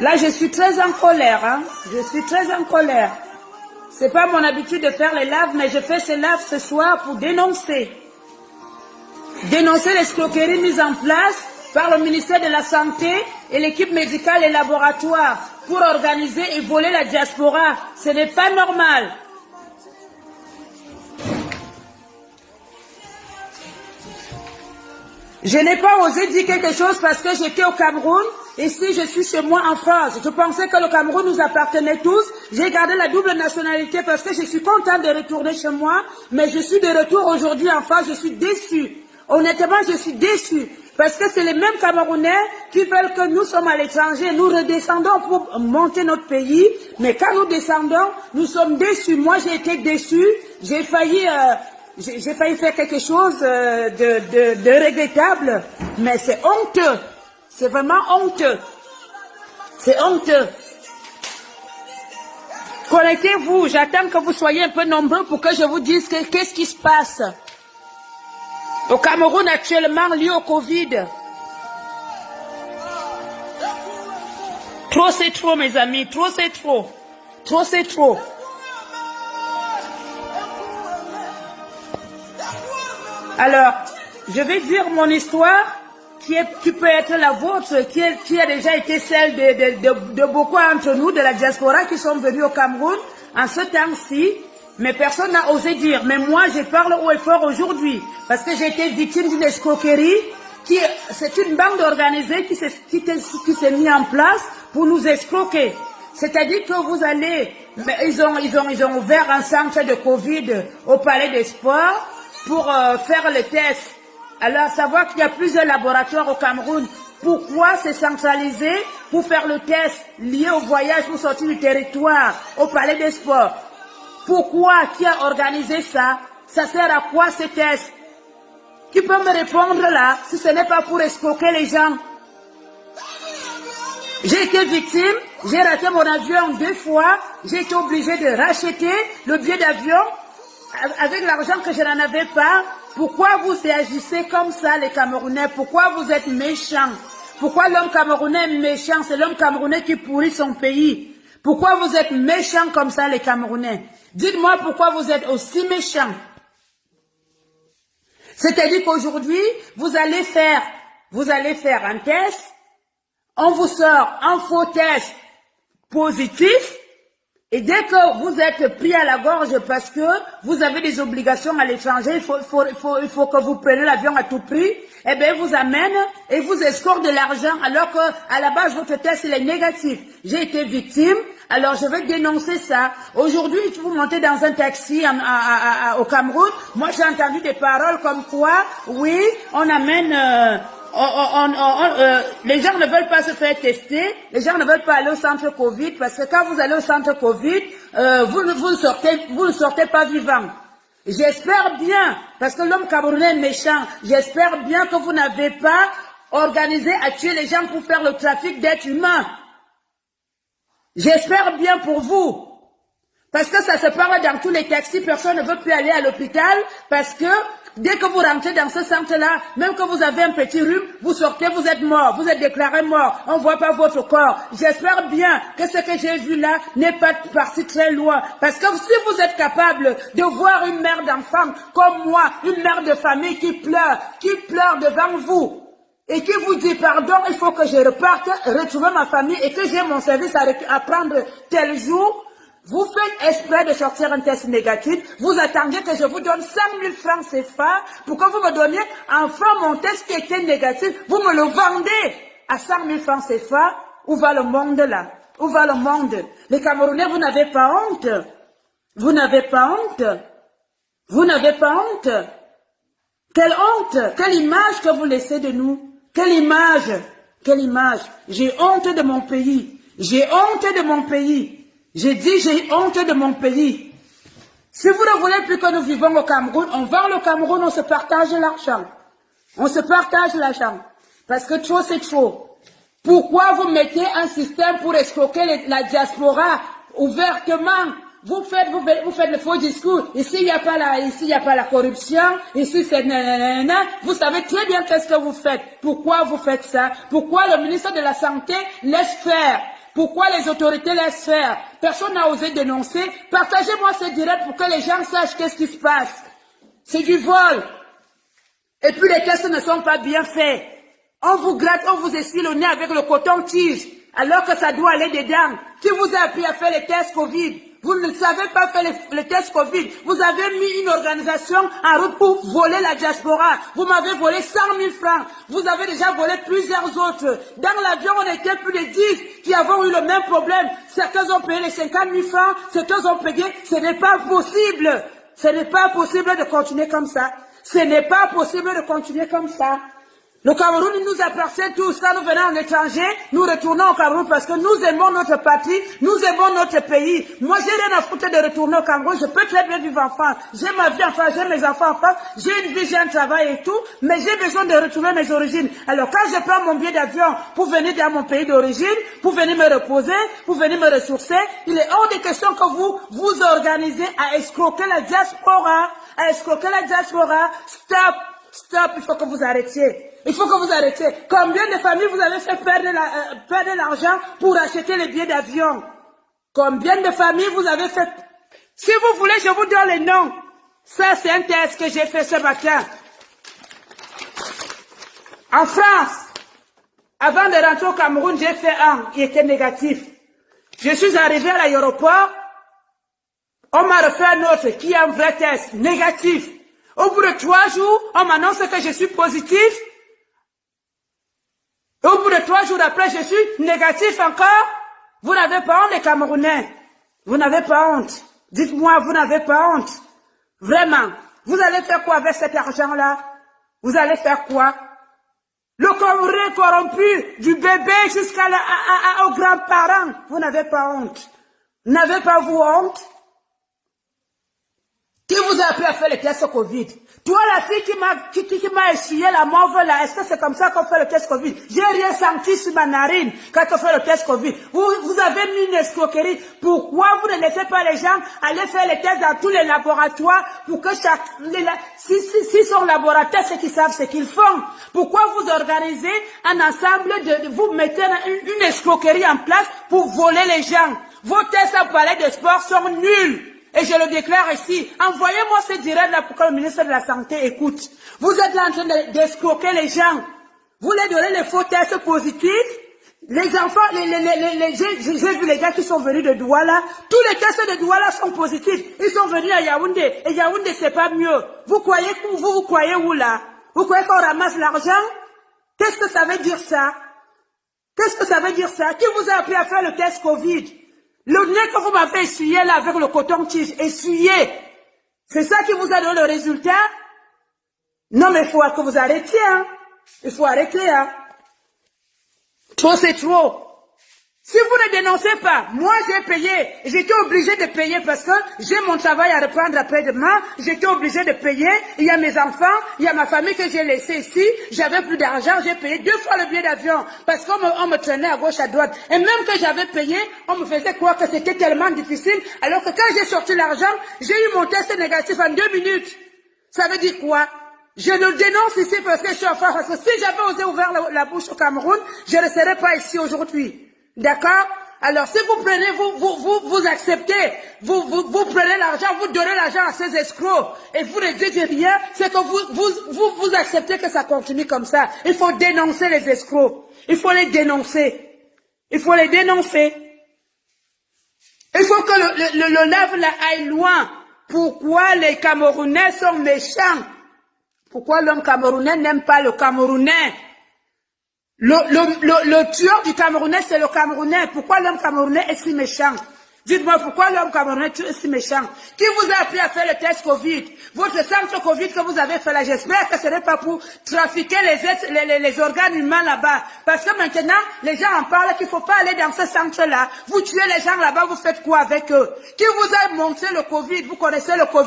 Là, je suis très en colère. Hein. Je suis très en colère. C'est pas mon habitude de faire les lives, mais je fais ces lives ce soir pour dénoncer. Dénoncer l'escroquerie mise en place par le ministère de la Santé et l'équipe médicale et laboratoire pour organiser et voler la diaspora. Ce n'est pas normal. Je n'ai pas osé dire quelque chose parce que j'étais au Cameroun. Ici, je suis chez moi en France. Je pensais que le Cameroun nous appartenait tous. J'ai gardé la double nationalité parce que je suis contente de retourner chez moi. Mais je suis de retour aujourd'hui en France. Je suis déçue. Honnêtement, je suis déçue. Parce que c'est les mêmes Camerounais qui veulent que nous sommes à l'étranger. Nous redescendons pour monter notre pays. Mais quand nous descendons, nous sommes déçus. Moi, j'ai été déçue. J'ai failli faire quelque chose de regrettable. Mais c'est honteux. C'est vraiment honteux. C'est honteux. Connectez-vous. J'attends que vous soyez un peu nombreux pour que je vous dise qu'est-ce qui se passe. Au Cameroun actuellement lié au Covid. Trop c'est trop mes amis. Trop c'est trop. Trop c'est trop. Alors, je vais dire mon histoire qui peut être la vôtre, qui a déjà été celle de beaucoup d'entre nous, de la diaspora qui sont venus au Cameroun en ce temps-ci, mais personne n'a osé dire. Mais moi, je parle haut et fort aujourd'hui, parce que j'ai été victime d'une escroquerie, c'est une bande organisée qui s'est mise en place pour nous escroquer. C'est-à-dire que vous allez, ils ont ouvert un centre de Covid au Palais des Sports pour faire les tests. Alors, savoir qu'il y a plusieurs laboratoires au Cameroun, pourquoi c'est centralisé pour faire le test lié au voyage pour sortir du territoire au Palais des Sports? Pourquoi? Qui a organisé ça? Ça sert à quoi ces tests? Qui peut me répondre là, si ce n'est pas pour escroquer les gens? J'ai été victime, j'ai raté mon avion 2 fois, j'ai été obligé de racheter le billet d'avion avec l'argent que je n'en avais pas. Pourquoi vous réagissez comme ça les Camerounais? Pourquoi vous êtes méchants? Pourquoi l'homme camerounais est méchant? C'est l'homme camerounais qui pourrit son pays. Pourquoi vous êtes méchants comme ça les Camerounais? Dites-moi pourquoi vous êtes aussi méchants. C'est-à-dire qu'aujourd'hui, vous allez faire un test, on vous sort un faux test positif, et dès que vous êtes pris à la gorge parce que vous avez des obligations à l'étranger, il faut que vous preniez l'avion à tout prix, eh bien, vous amène et vous escorte de l'argent alors que à la base, votre test il est négatif. J'ai été victime, alors je vais dénoncer ça. Aujourd'hui, vous montez dans un taxi au Cameroun, moi j'ai entendu des paroles comme quoi, oui, on amène... les gens ne veulent pas se faire tester, les gens ne veulent pas aller au centre Covid parce que quand vous allez au centre Covid, vous ne sortez pas vivant. J'espère bien, parce que l'homme camerounais est méchant, j'espère bien que vous n'avez pas organisé à tuer les gens pour faire le trafic d'êtres humains. J'espère bien pour vous. Parce que ça se parle dans tous les taxis, personne ne veut plus aller à l'hôpital parce que dès que vous rentrez dans ce centre-là, même que vous avez un petit rhume, vous sortez, vous êtes mort, vous êtes déclaré mort, on ne voit pas votre corps. J'espère bien que ce que j'ai vu là n'est pas parti très loin. Parce que si vous êtes capable de voir une mère d'enfant comme moi, une mère de famille qui pleure devant vous, et qui vous dit, pardon, il faut que je reparte, retrouver ma famille et que j'ai mon service à prendre tel jour, vous faites exprès de sortir un test négatif, vous attendez que je vous donne 100 000 francs CFA pour que vous me donniez enfin mon test qui était négatif, vous me le vendez à 100 000 francs CFA. Où va le monde là? Où va le monde? Les Camerounais, vous n'avez pas honte? Vous n'avez pas honte? Vous n'avez pas honte? Quelle honte? Quelle image que vous laissez de nous? Quelle image? Quelle image? J'ai honte de mon pays. J'ai honte de mon pays. J'ai dit, j'ai honte de mon pays. Si vous ne voulez plus que nous vivons au Cameroun, on va au Cameroun, on se partage l'argent. On se partage l'argent. Parce que trop, c'est trop. Pourquoi vous mettez un système pour escroquer la diaspora ouvertement? Vous faites le faux discours. Ici, il n'y a pas la corruption. Ici, c'est nanana. Vous savez très bien qu'est-ce que vous faites. Pourquoi vous faites ça? Pourquoi le ministre de la Santé laisse faire? Pourquoi les autorités laissent faire? Personne n'a osé dénoncer. Partagez-moi ce direct pour que les gens sachent qu'est-ce qui se passe. C'est du vol. Et puis les tests ne sont pas bien faits. On vous gratte, on vous essuie le nez avec le coton-tige, alors que ça doit aller dedans. Qui vous a appris à faire les tests Covid? Vous ne savez pas faire les tests Covid. Vous avez mis une organisation en route pour voler la diaspora. Vous m'avez volé 100 000 francs. Vous avez déjà volé plusieurs autres. Dans l'avion, on était plus de 10 qui avons eu le même problème. Certains ont payé les 50 000 francs, certains ont payé. Ce n'est pas possible. Ce n'est pas possible de continuer comme ça. Ce n'est pas possible de continuer comme ça. Le Cameroun nous appartient tous. Quand nous venons en étranger, nous retournons au Cameroun parce que nous aimons notre patrie, nous aimons notre pays. Moi, j'ai rien à foutre de retourner au Cameroun. Je peux très bien vivre en France. J'ai ma vie en France, j'ai mes enfants en France, j'ai une vie, j'ai un travail et tout, mais j'ai besoin de retrouver mes origines. Alors, quand je prends mon billet d'avion pour venir dans mon pays d'origine, pour venir me reposer, pour venir me ressourcer, il est hors de question que vous vous organisez à escroquer la diaspora. À escroquer la diaspora. Stop! Stop, il faut que vous arrêtiez. Il faut que vous arrêtiez. Combien de familles vous avez fait perdre l'argent pour acheter les billets d'avion? Combien de familles vous avez fait? Si vous voulez, je vous donne les noms. Ça, c'est un test que j'ai fait ce matin. En France, avant de rentrer au Cameroun, j'ai fait un qui était négatif. Je suis arrivé à l'aéroport. On m'a refait un autre qui est un vrai test négatif. Au bout de 3 jours, on m'annonce que je suis positif. Et au bout de 3 jours après, je suis négatif encore. Vous n'avez pas honte, les Camerounais. Vous n'avez pas honte. Dites-moi, vous n'avez pas honte. Vraiment. Vous allez faire quoi avec cet argent-là? Vous allez faire quoi? Le Camerounais corrompu, du bébé jusqu'aux grands-parents. Vous n'avez pas honte. N'avez pas vous honte? Qui vous a appris à faire le test Covid? Toi, la fille qui m'a essuyé la mauve là, est-ce que c'est comme ça qu'on fait le test Covid? J'ai rien senti sur ma narine quand on fait le test Covid. Vous avez mis une escroquerie. Pourquoi vous ne laissez pas les gens aller faire les tests dans tous les laboratoires pour que si son laboratoire, ceux qui savent ce qu'ils font? Pourquoi vous organisez un ensemble vous mettez une escroquerie en place pour voler les gens? Vos tests à palais de sport sont nuls. Et je le déclare ici, envoyez-moi ce direct-là pour que le ministre de la Santé écoute. Vous êtes là en train d'escroquer les gens. Vous leur donnez les faux tests positifs. Les enfants, j'ai vu les gars qui sont venus de Douala. Tous les tests de Douala sont positifs. Ils sont venus à Yaoundé. Et Yaoundé, c'est pas mieux. Vous croyez où là? Vous croyez qu'on ramasse l'argent? Qu'est-ce que ça veut dire ça? Qu'est-ce que ça veut dire ça? Qui vous a appris à faire le test Covid? Le nez que vous m'avez essuyé là avec le coton-tige, essuyé, c'est ça qui vous a donné le résultat? Non, mais il faut que vous arrêtiez, hein. Il faut arrêter, hein. Trop, c'est trop. Si vous ne dénoncez pas, moi j'ai payé, j'étais obligé de payer parce que j'ai mon travail à reprendre après-demain, j'étais obligé de payer, il y a mes enfants, il y a ma famille que j'ai laissée ici, j'avais plus d'argent, j'ai payé 2 fois le billet d'avion parce qu'on me traînait à gauche à droite. Et même que j'avais payé, on me faisait croire que c'était tellement difficile, alors que quand j'ai sorti l'argent, j'ai eu mon test négatif en 2 minutes. Ça veut dire quoi? Je le dénonce ici parce que je suis en France, parce que si j'avais osé ouvrir la bouche au Cameroun, je ne serais pas ici aujourd'hui. D'accord? Alors, si vous prenez, vous acceptez, vous prenez l'argent, vous donnez l'argent à ces escrocs, et vous ne dites rien, c'est que vous acceptez que ça continue comme ça. Il faut dénoncer les escrocs. Il faut les dénoncer. Il faut les dénoncer. Il faut que le lève là aille loin. Pourquoi les Camerounais sont méchants? Pourquoi l'homme camerounais n'aime pas le Camerounais? Le tueur du Camerounais, c'est le Camerounais. Pourquoi l'homme camerounais est si méchant? Dites-moi pourquoi l'homme camerounais est si méchant? Qui vous a appris à faire le test Covid? Votre centre Covid que vous avez fait là, j'espère que ce n'est pas pour trafiquer les organes humains là-bas. Parce que maintenant, les gens en parlent qu'il ne faut pas aller dans ce centre-là. Vous tuez les gens là-bas, vous faites quoi avec eux? Qui vous a montré le Covid? Vous connaissez le Covid?